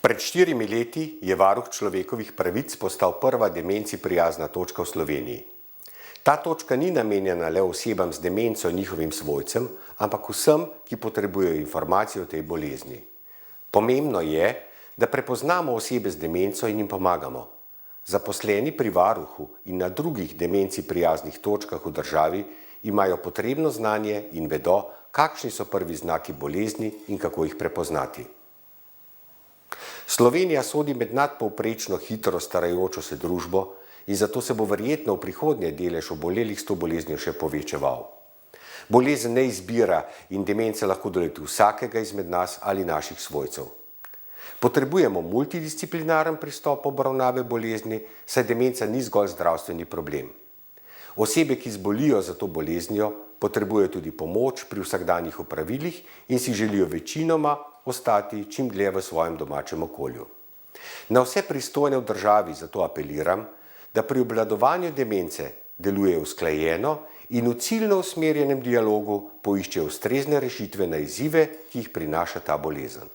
Pred 4 leti je varuh človekovih pravic postal prva demenci prijazna točka v Sloveniji. Ta točka ni namenjena le osebam z demenco in njihovim svojcem, ampak vsem, ki potrebujejo informacije o tej bolezni. Pomembno je, da prepoznamo osebe z demenco in jim pomagamo. Zaposleni pri varuhu in na drugih demenci prijaznih točkah v državi imajo potrebno znanje in vedo, kakšni so prvi znaki bolezni in kako jih prepoznati. Slovenija sodi med nadpovprečno hitro starajočo se družbo in zato se bo verjetno v prihodnje delež obolelih s to boleznijo še povečeval. Bolezen ne izbira in demenca lahko doleti vsakega izmed nas ali naših svojcev. Potrebujemo multidisciplinaren pristop obravnave bolezni, saj demenca ni zgolj zdravstveni problem. Osebe, ki zbolijo za to boleznijo, potrebujejo tudi pomoč pri vsakdanjih opravilih in si želijo večinoma ostati čim dlje v svojem domačem okolju. Na vse pristojne v državi zato apeliram, da pri obvladovanju demence delujejo usklajeno in v ciljno usmerjenem dialogu poiščejo ustrezne rešitve na izzive, ki jih prinaša ta bolezen.